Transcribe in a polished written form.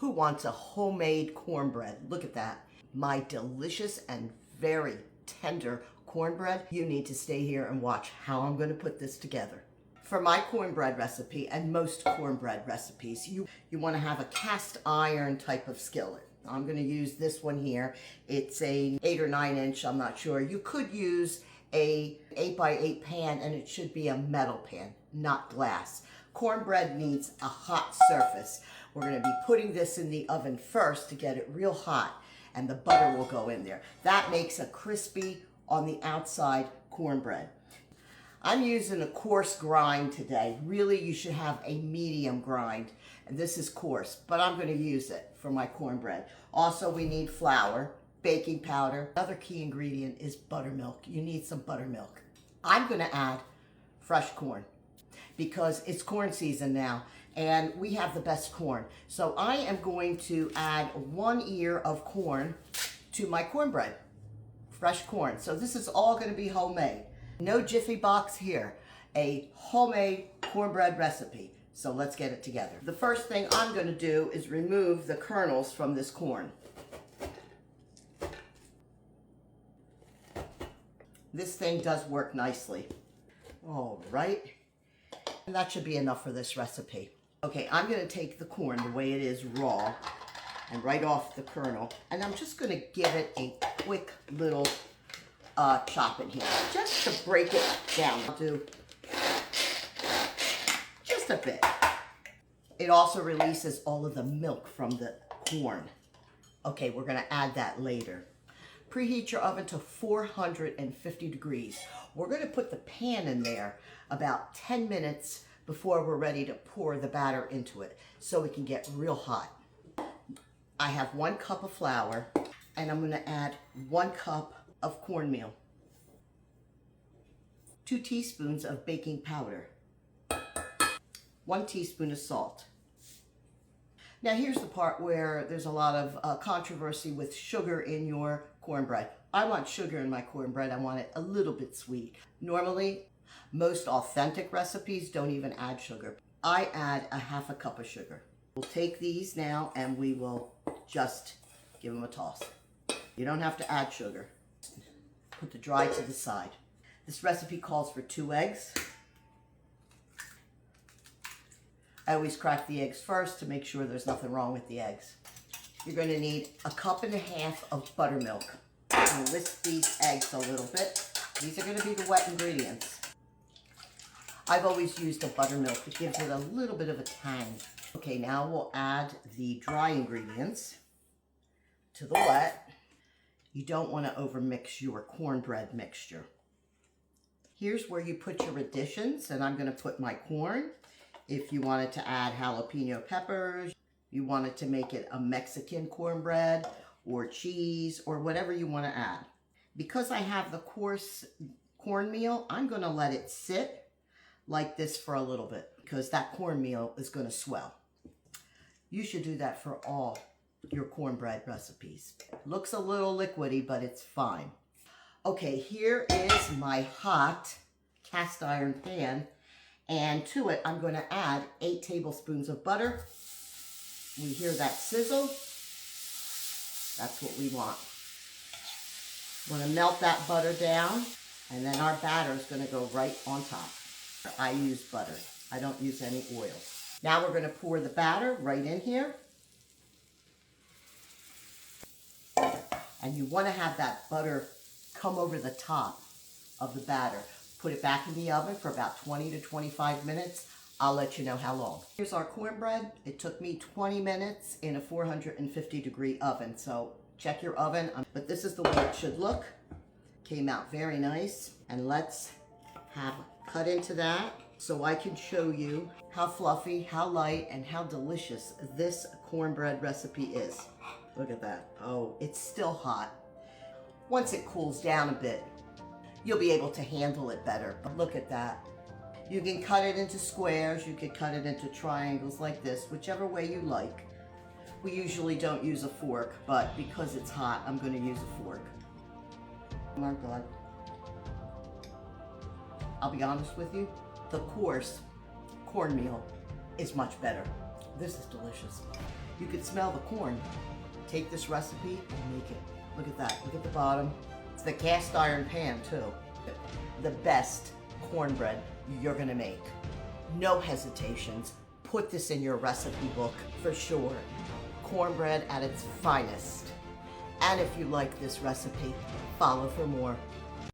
Who wants a homemade cornbread? Look at that. My delicious and very tender cornbread. You need to stay here and watch how I'm going to put this together. For my cornbread recipe and most cornbread recipes, you want to have a cast iron type of skillet. I'm going to use this one here. It's a 8 or 9 inch, I'm not sure. You could use a 8x8 pan, and it should be a metal pan, not glass. Cornbread needs a hot surface. We're going to be putting this in the oven first to get it real hot, and the butter will go in there. That makes a crispy on the outside cornbread. I'm using a coarse grind today. Really, you should have a medium grind. And this is coarse, but I'm going to use it for my cornbread. Also, we need flour, baking powder. Another key ingredient is buttermilk. You need some buttermilk. I'm going to add fresh corn because it's corn season now, and we have the best corn. So I am going to add 1 ear of corn to my cornbread, fresh corn. So this is all going to be homemade. No Jiffy box here, a homemade cornbread recipe. So let's get it together. The first thing I'm going to do is remove the kernels from this corn. This thing does work nicely. All right. And that should be enough for this recipe. Okay, I'm going to take the corn the way it is raw and right off the kernel. And I'm just going to give it a quick little chop in here, just to break it down. I'll do just a bit. It also releases all of the milk from the corn. Okay, we're going to add that later. Preheat your oven to 450 degrees. We're going to put the pan in there about 10 minutes before we're ready to pour the batter into it so it can get real hot. I have 1 cup of flour, and I'm going to add 1 cup of cornmeal, 2 teaspoons of baking powder, 1 teaspoon of salt. Now here's the part where there's a lot of controversy with sugar in your cornbread. I want sugar in my cornbread. I want it a little bit sweet. Normally, most authentic recipes don't even add sugar. I add a 1/2 cup of sugar. We'll take these now and we will just give them a toss. You don't have to add sugar. Put the dry to the side. This recipe calls for 2 eggs. I always crack the eggs first to make sure there's nothing wrong with the eggs. You're going to need a 1.5 cups of buttermilk. I'm going to whisk these eggs a little bit. These are going to be the wet ingredients. I've always used a buttermilk. It gives it a little bit of a tang. Okay, now we'll add the dry ingredients to the wet. You don't want to overmix your cornbread mixture. Here's where you put your additions, and I'm going to put my corn. If you wanted to add jalapeno peppers, you wanted to make it a Mexican cornbread or cheese or whatever you want to add. Because I have the coarse cornmeal, I'm going to let it sit like this for a little bit because that cornmeal is going to swell. You should do that for all your cornbread recipes. Looks a little liquidy, but it's fine. Okay, here is my hot cast iron pan, and to it I'm going to add 8 tablespoons of butter. We hear that sizzle. That's what we want. We're going to melt that butter down, and then our batter is going to go right on top. I use butter. I don't use any oil. Now we're going to pour the batter right in here. And you want to have that butter come over the top of the batter. Put it back in the oven for about 20 to 25 minutes. I'll let you know how long. Here's our cornbread. It took me 20 minutes in a 450 degree oven. So check your oven. But this is the way it should look. Came out very nice. And let's have a cut into that so I can show you how fluffy, how light, and how delicious this cornbread recipe is. Look at that. Oh, it's still hot. Once it cools down a bit, you'll be able to handle it better. But look at that. You can cut it into squares, you can cut it into triangles like this, whichever way you like. We usually don't use a fork, but because it's hot, I'm going to use a fork. Oh my God. I'll be honest with you, the coarse cornmeal is much better. This is delicious. You could smell the corn. Take this recipe and make it. Look at that. Look at the bottom. It's the cast iron pan too. The best cornbread you're gonna make. No hesitations. Put this in your recipe book for sure. Cornbread at its finest. And if you like this recipe, follow for more.